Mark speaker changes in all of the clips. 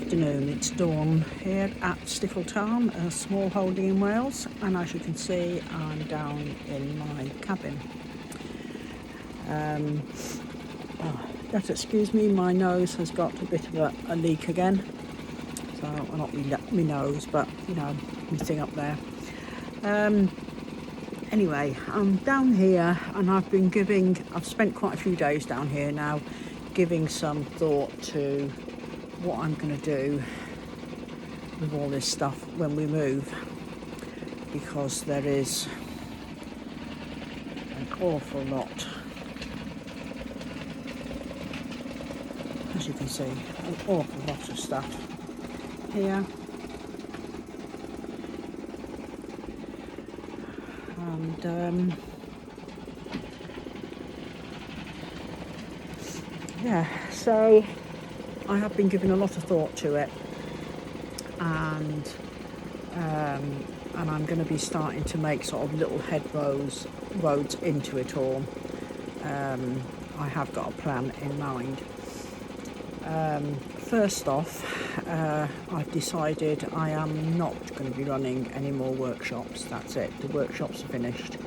Speaker 1: afternoon. It's dawn here at Stickletown, a small holding in Wales, and as you can see I'm down in my cabin. Just excuse me, my nose has got a bit of a leak again, so not my nose, but you know, my thing up there. Anyway, I'm down here and I've spent quite a few days down here now giving some thought to what I'm going to do with all this stuff when we move, because there is an awful lot, as you can see, an awful lot of stuff here. And yeah, so I have been giving a lot of thought to it, and I'm going to be starting to make sort of little roads into it all. I have got a plan in mind. First off, I've decided I am not going to be running any more workshops. That's it, the workshops are finished.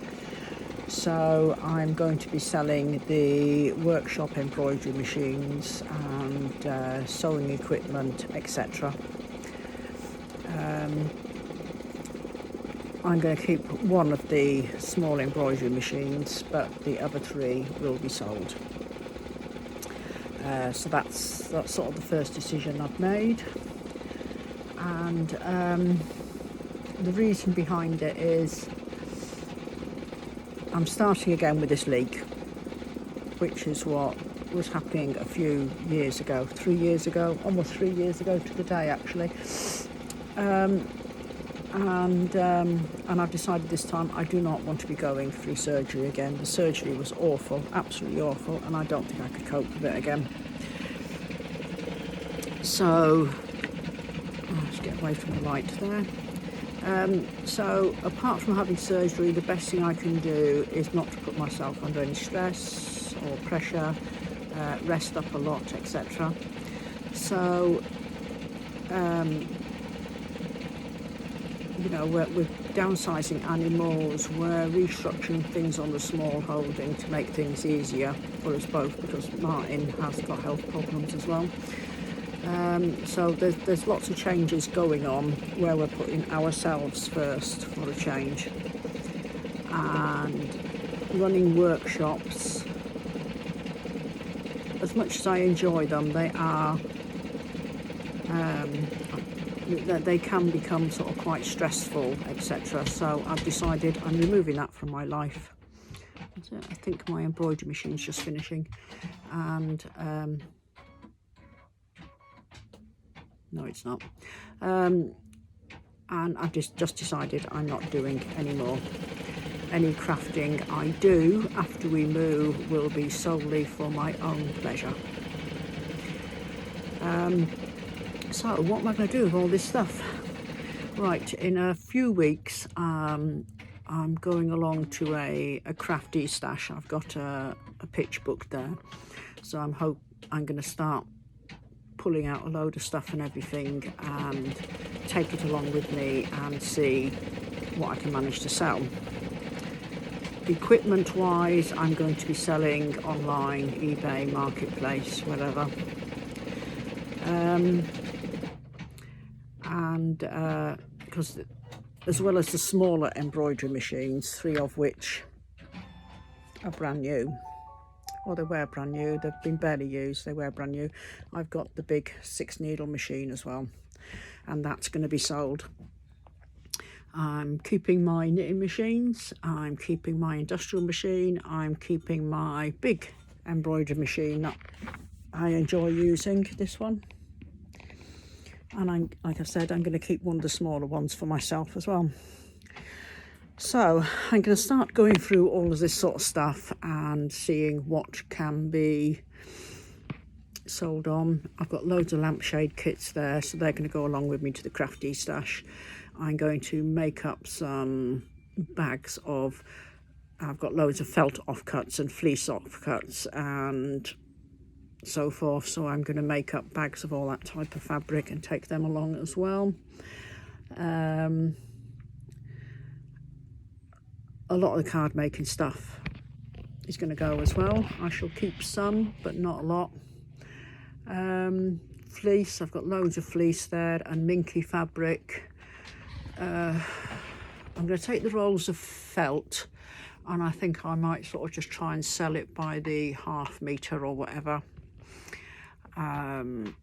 Speaker 1: So I'm going to be selling the workshop embroidery machines and sewing equipment, etc. I'm going to keep one of the small embroidery machines, but the other three will be sold. So that's sort of the first decision I've made, and the reason behind it is I'm starting again with this leak, which is what was happening a few years ago, 3 years ago, almost 3 years ago to the day actually. And I've decided this time I do not want to be going through surgery again. The surgery was awful, absolutely awful, and I don't think I could cope with it again. So, let's get away from the light there. So apart from having surgery, the best thing I can do is not to put myself under any stress or pressure, rest up a lot, etc. So, you know, we're downsizing animals, we're restructuring things on the small holding to make things easier for us both, because Martin has got health problems as well. So there's lots of changes going on where we're putting ourselves first for a change, and running workshops, as much as I enjoy them, they can become sort of quite stressful, etc. So I've decided I'm removing that from my life. I think my embroidery machine's just finishing, and no, it's not. And I've just decided I'm not doing any more. Any crafting I do after we move will be solely for my own pleasure. So what am I going to do with all this stuff? Right, in a few weeks I'm going along to a crafty stash. I've got a pitch booked there, so I'm going to start pulling out a load of stuff and everything and take it along with me and see what I can manage to sell. Equipment wise, I'm going to be selling online, eBay, Marketplace, whatever. Because as well as the smaller embroidery machines, 3 of which are brand new. Well, they were brand new, they've been barely used, they were brand new. I've got the big 6 needle machine as well, and that's going to be sold. I'm keeping my knitting machines, I'm keeping my industrial machine, I'm keeping my big embroidery machine that I enjoy using, this one. And like I said, I'm going to keep one of the smaller ones for myself as well. So I'm going to start going through all of this sort of stuff and seeing what can be sold on. I've got loads of lampshade kits there, so they're going to go along with me to the crafty stash. I'm going to make up some bags of, I've got loads of felt offcuts and fleece offcuts and so forth, so I'm going to make up bags of all that type of fabric and take them along as well. A lot of the card making stuff is going to go as well. I shall keep some, but not a lot. Fleece, I've got loads of fleece there, and minky fabric. I'm going to take the rolls of felt, and I think I might sort of just try and sell it by the ½ metre or whatever. I've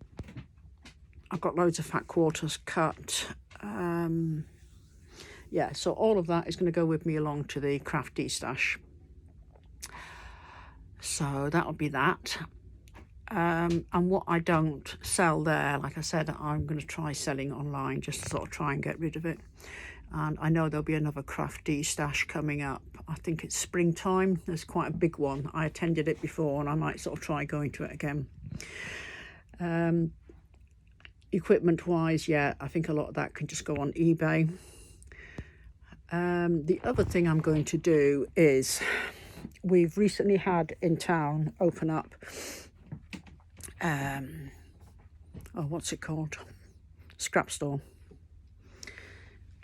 Speaker 1: got loads of fat quarters cut. Yeah, so all of that is going to go with me along to the crafty stash. So that'll be that. And what I don't sell there, like I said, I'm going to try selling online just to sort of try and get rid of it. And I know there'll be another crafty stash coming up. I think it's springtime. There's quite a big one. I attended it before, and I might sort of try going to it again. Equipment wise, yeah, I think a lot of that can just go on eBay. The other thing I'm going to do is, we've recently had in town open up what's it called, scrap store.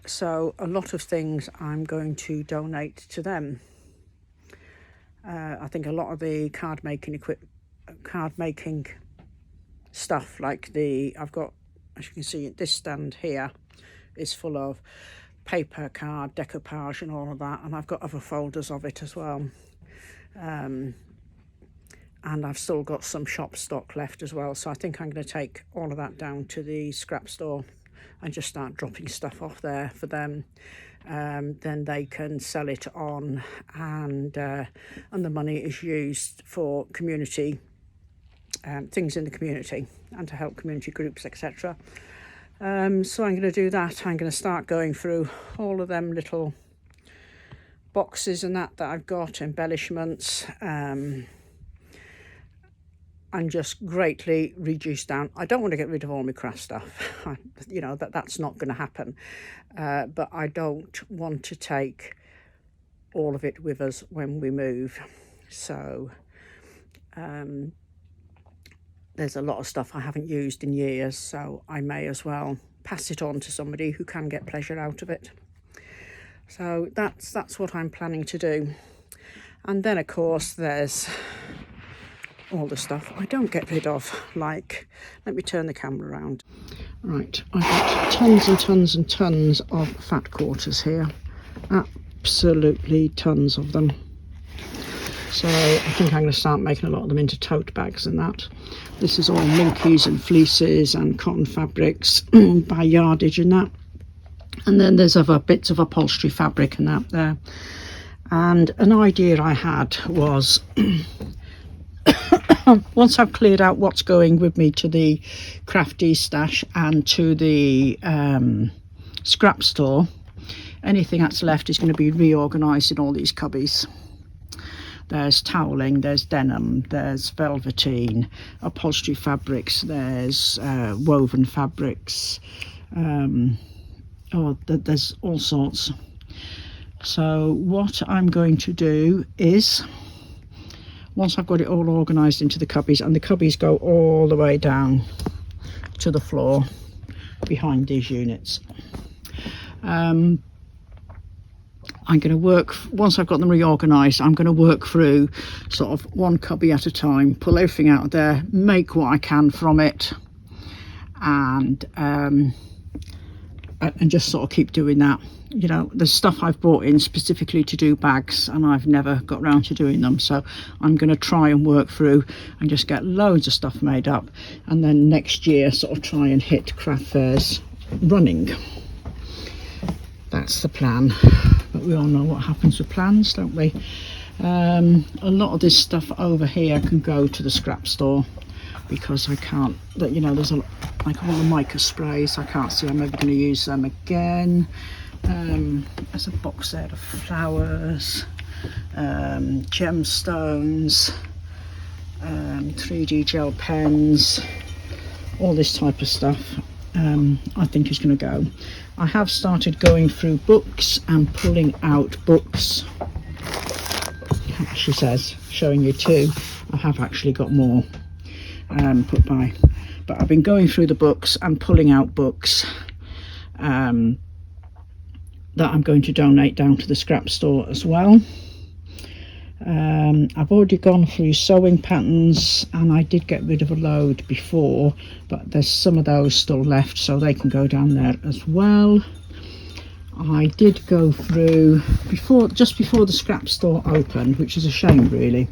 Speaker 1: So a lot of things I'm going to donate to them. I think a lot of the card making stuff, like I've got, as you can see, this stand here is full of paper, card, decoupage and all of that, and I've got other folders of it as well. And I've still got some shop stock left as well, so I think I'm going to take all of that down to the scrap store and just start dropping stuff off there for them. Then they can sell it on, and the money is used for community things in the community and to help community groups, etc. So I'm going to do that. I'm going to start going through all of them little boxes and that I've got, embellishments, and just greatly reduce down. I don't want to get rid of all my craft stuff. You know, that's not going to happen. But I don't want to take all of it with us when we move. So there's a lot of stuff I haven't used in years, so I may as well pass it on to somebody who can get pleasure out of it. So that's what I'm planning to do. And then, of course, there's all the stuff I don't get rid of, like, let me turn the camera around. Right, I've got tons and tons and tons of fat quarters here. Absolutely tons of them. So I think I'm going to start making a lot of them into tote bags and that. This is all minkies and fleeces and cotton fabrics by yardage and that. And then there's other bits of upholstery fabric and that there. And an idea I had was, once I've cleared out what's going with me to the crafty stash and to the scrap store, anything that's left is going to be reorganised in all these cubbies. There's toweling, there's denim, there's velveteen, upholstery fabrics, there's woven fabrics, there's all sorts. So what I'm going to do is, once I've got it all organised into the cubbies, and the cubbies go all the way down to the floor behind these units, I'm going to work, once I've got them reorganised, I'm going to work through sort of one cubby at a time, pull everything out of there, make what I can from it, and just sort of keep doing that. You know, there's stuff I've brought in specifically to do bags and I've never got round to doing them, so I'm going to try and work through and just get loads of stuff made up, and then next year sort of try and hit craft fairs running. That's the plan, but we all know what happens with plans, don't we? A lot of this stuff over here can go to the scrap store, because I can't, you know, there's like all the mica sprays, I can't see I'm ever going to use them again. There's a box there of flowers, gemstones, 3D gel pens, all this type of stuff. I think is going to go. I have started going through books and pulling out books. She says, showing you two. I have actually got more. put by. But I've been going through the books and pulling out books that I'm going to donate down to the scrap store as well. I've already gone through sewing patterns, and I did get rid of a load before, but there's some of those still left, so they can go down there as well. I did go through just before the scrap store opened, which is a shame really.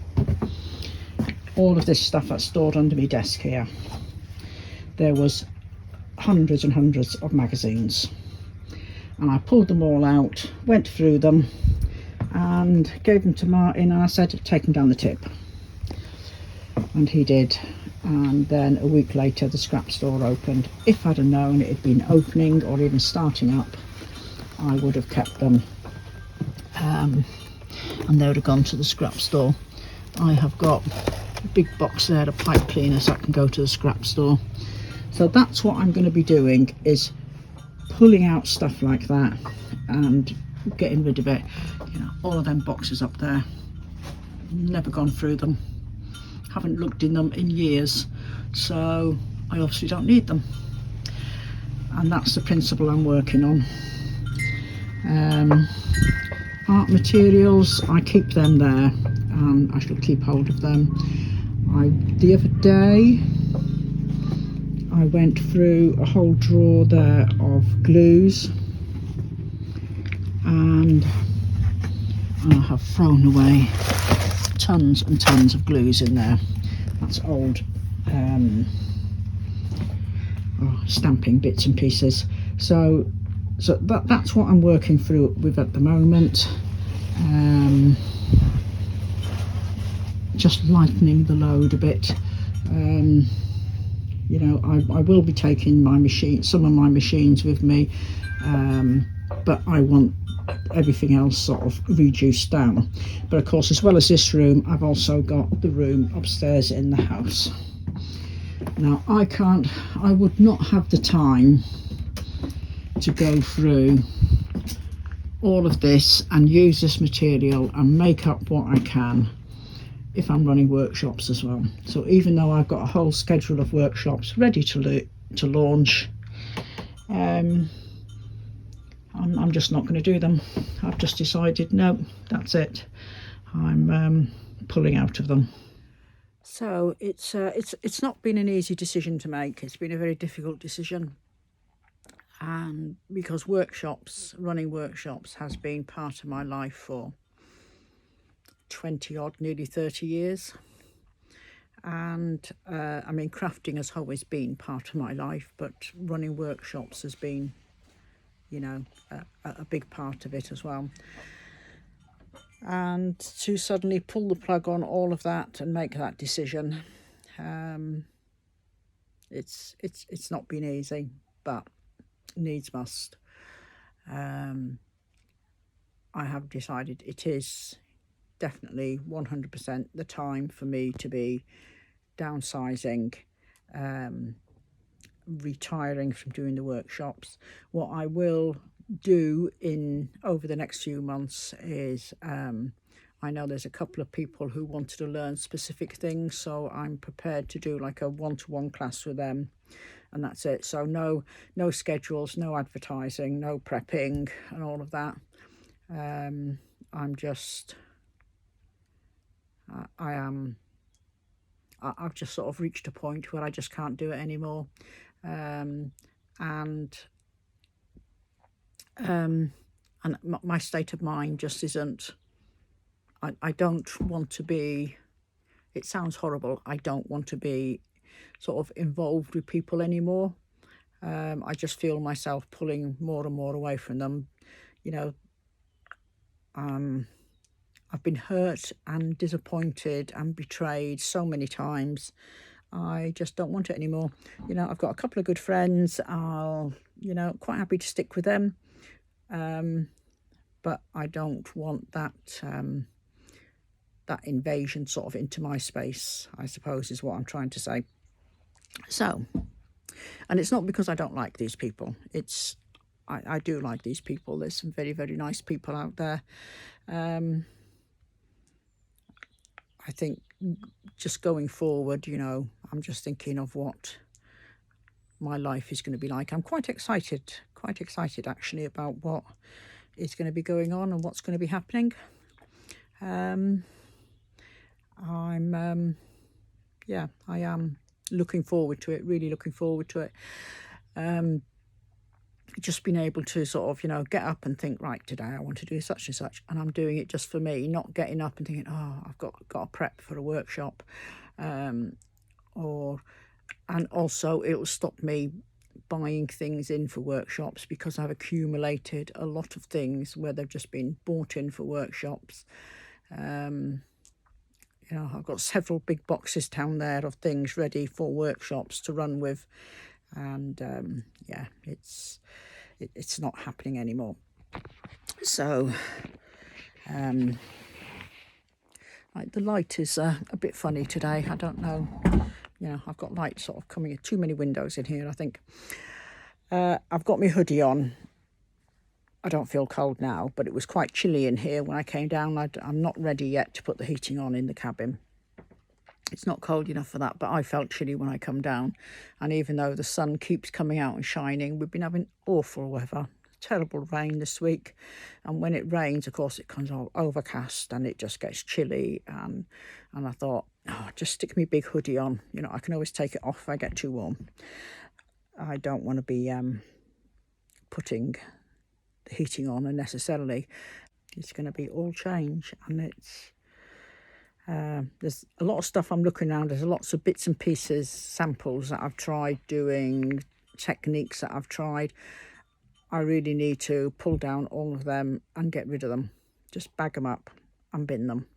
Speaker 1: All of this stuff that's stored under my desk here. There was hundreds and hundreds of magazines, and I pulled them all out, went through them and gave them to Martin, and I said, take them down the tip, and he did. And then a week later the scrap store opened. If I'd have known it had been opening or even starting up, I would have kept them, and they would have gone to the scrap store. I have got a big box there of pipe cleaners that can go to the scrap store. So that's what I'm going to be doing, is pulling out stuff like that and getting rid of it. You know, all of them boxes up there, never gone through them, haven't looked in them in years, so I obviously don't need them, and that's the principle I'm working on. Art materials, I keep them there, and I shall keep hold of them. The other day I went through a whole drawer there of glues, and I have thrown away tons and tons of glues in there. That's old stamping bits and pieces. So that's what I'm working through with at the moment. Just lightening the load a bit. You know, I will be taking some of my machines with me, but I want everything else sort of reduced down. But of course, as well as this room, I've also got the room upstairs in the house. Now I would not have the time to go through all of this and use this material and make up what I can if I'm running workshops as well. So even though I've got a whole schedule of workshops ready to launch, I'm just not going to do them. I've just decided, no, that's it. I'm pulling out of them. So it's not been an easy decision to make. It's been a very difficult decision, and because running workshops has been part of my life for 20 odd, nearly 30 years. And I mean, crafting has always been part of my life, but running workshops has been, you know, a big part of it as well. And to suddenly pull the plug on all of that and make that decision, it's not been easy, but needs must. I have decided it is definitely 100% the time for me to be downsizing, retiring from doing the workshops. What I will do over the next few months is, I know there's a couple of people who wanted to learn specific things, so I'm prepared to do like a one-to-one class with them, and that's it. So no schedules, no advertising, no prepping and all of that. I've just sort of reached a point where I just can't do it anymore. And my state of mind just isn't, I don't want to be, it sounds horrible, I don't want to be sort of involved with people anymore. I just feel myself pulling more and more away from them. You know, I've been hurt and disappointed and betrayed so many times. I just don't want it anymore. You know, I've got a couple of good friends. You know, quite happy to stick with them. But I don't want that invasion sort of into my space, I suppose is what I'm trying to say. So, and it's not because I don't like these people. I do like these people. There's some very, very nice people out there. I think just going forward, you know, I'm just thinking of what my life is going to be like. I'm quite excited actually about what is going to be going on and what's going to be happening. Yeah, I am looking forward to it, really looking forward to it. Just being able to sort of, you know, get up and think, right, today I want to do such and such, and I'm doing it just for me, not getting up and thinking, oh, I've got to prep for a workshop, and also it will stop me buying things in for workshops, because I've accumulated a lot of things where they've just been bought in for workshops. You know, I've got several big boxes down there of things ready for workshops to run with, and yeah, it's not happening anymore. So like the light is a bit funny today. I don't know, you know, I've got light sort of coming in, too many windows in here, I think. I've got my hoodie on. I don't feel cold now, but it was quite chilly in here when I came down. I'm not ready yet to put the heating on in the cabin. It's not cold enough for that, but I felt chilly when I come down. And even though the sun keeps coming out and shining, we've been having awful weather, terrible rain this week. And when it rains, of course, it comes all overcast and it just gets chilly. And I thought, oh, just stick my big hoodie on. You know, I can always take it off if I get too warm. I don't want to be putting the heating on unnecessarily. It's going to be all change, and it's there's a lot of stuff I'm looking around. There's lots of bits and pieces, samples that I've tried doing, techniques that I've tried. I really need to pull down all of them and get rid of them. Just bag them up and bin them.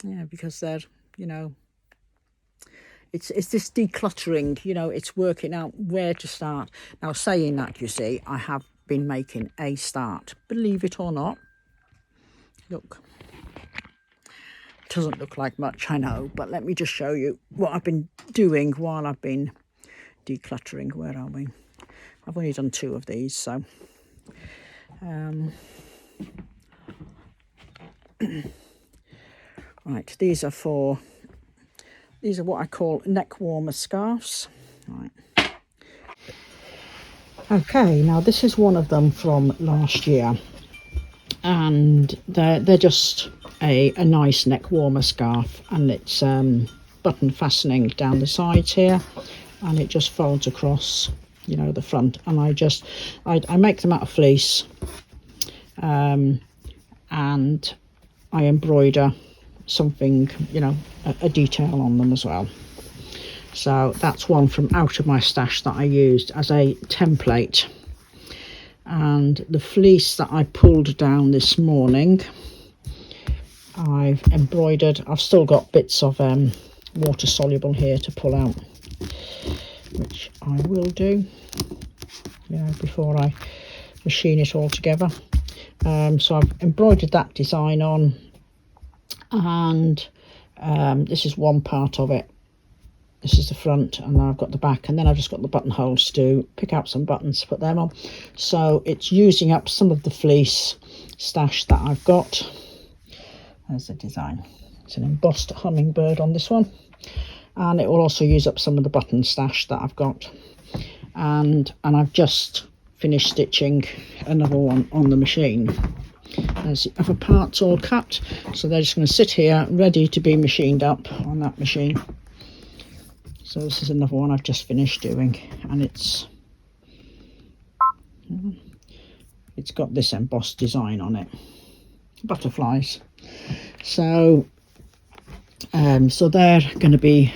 Speaker 1: Yeah, because they're, you know, it's this decluttering, you know, it's working out where to start. Now, saying that, you see, I have been making a start, believe it or not. Look, doesn't look like much, I know, but let me just show you what I've been doing while I've been decluttering. Where are we? I've only done 2 of these, so right, these are what I call neck warmer scarves. Right. Okay, now this is one of them from last year, and they're just a nice neck warmer scarf, and it's button fastening down the sides here, and it just folds across, you know, the front. And I make them out of fleece, and I embroider something, you know, a detail on them as well. So that's one from out of my stash that I used as a template. And the fleece that I pulled down this morning, I've embroidered. I've still got bits of water soluble here to pull out, which I will do, you know, before I machine it all together. So I've embroidered that design on, and this is one part of it. This is the front, and then I've got the back, and then I've just got the buttonholes to pick out some buttons to put them on. So it's using up some of the fleece stash that I've got. There's the design. It's an embossed hummingbird on this one, and it will also use up some of the button stash that I've got. And I've just finished stitching another one on the machine. There's the other parts all cut, so they're just going to sit here ready to be machined up on that machine. So this is another one I've just finished doing, and it's got this embossed design on it, butterflies. So so they're going to be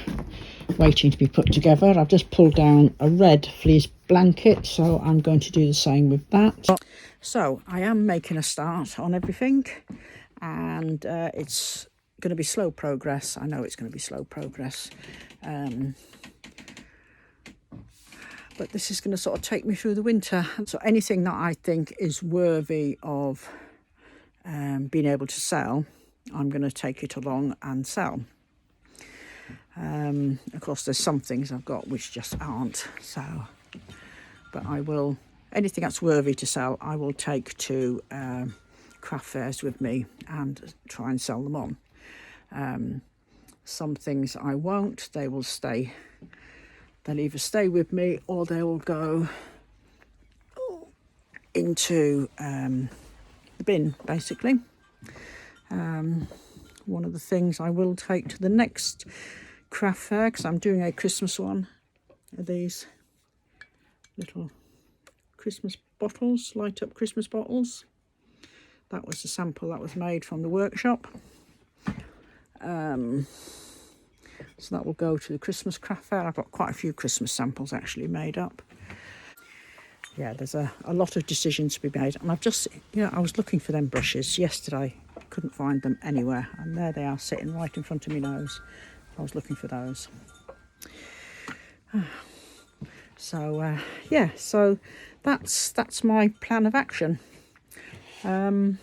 Speaker 1: waiting to be put together. I've just pulled down a red fleece blanket, so I'm going to do the same with that. So I am making a start on everything, and it's going to be slow progress. I know it's going to be slow progress, but this is going to sort of take me through the winter. So anything that I think is worthy of being able to sell, I'm going to take it along and sell. Of course, there's some things I've got which just aren't, so, but I will anything that's worthy to sell, I will take to craft fairs with me and try and sell them on. Some things I won't. They will stay. They'll either stay with me or they will go into the bin, basically. One of the things I will take to the next craft fair, because I'm doing a Christmas one, are these little Christmas bottles, light up Christmas bottles. That was the sample that was made from the workshop. So that will go to the Christmas craft fair. I've got quite a few Christmas samples actually made up. Yeah, there's a lot of decisions to be made. And I've just, I was looking for them brushes yesterday. Couldn't find them anywhere. And there they are sitting right in front of my nose. I was looking for those. So, yeah, so that's my plan of action. I've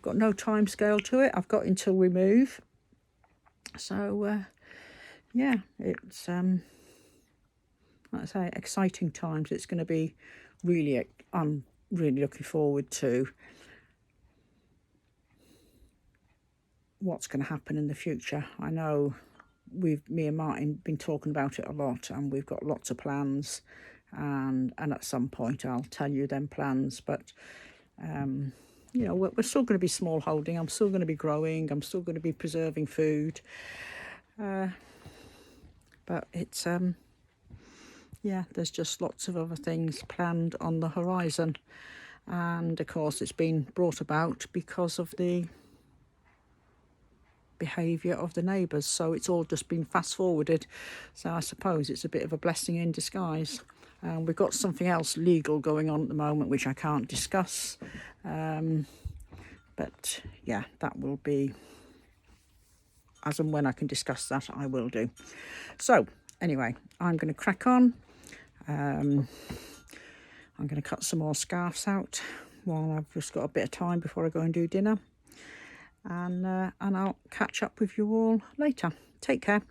Speaker 1: got no time scale to it. I've got until we move. So, yeah, it's, like I say, exciting times. It's going to be really, I'm really looking forward to what's going to happen in the future. I know me and Martin been talking about it a lot, and we've got lots of plans, and at some point I'll tell you them plans, but we're still going to be small holding. I'm still going to be growing. I'm still going to be preserving food, but it's there's just lots of other things planned on the horizon, and of course it's been brought about because of the behaviour of the neighbours, so it's all just been fast forwarded. So I suppose it's a bit of a blessing in disguise. We've got something else legal going on at the moment which I can't discuss, but yeah, that will be, as and when I can discuss that, I will do. So anyway, I'm going to crack on. I'm going to cut some more scarves out while I've just got a bit of time before I go and do dinner. And I'll catch up with you all later. Take care.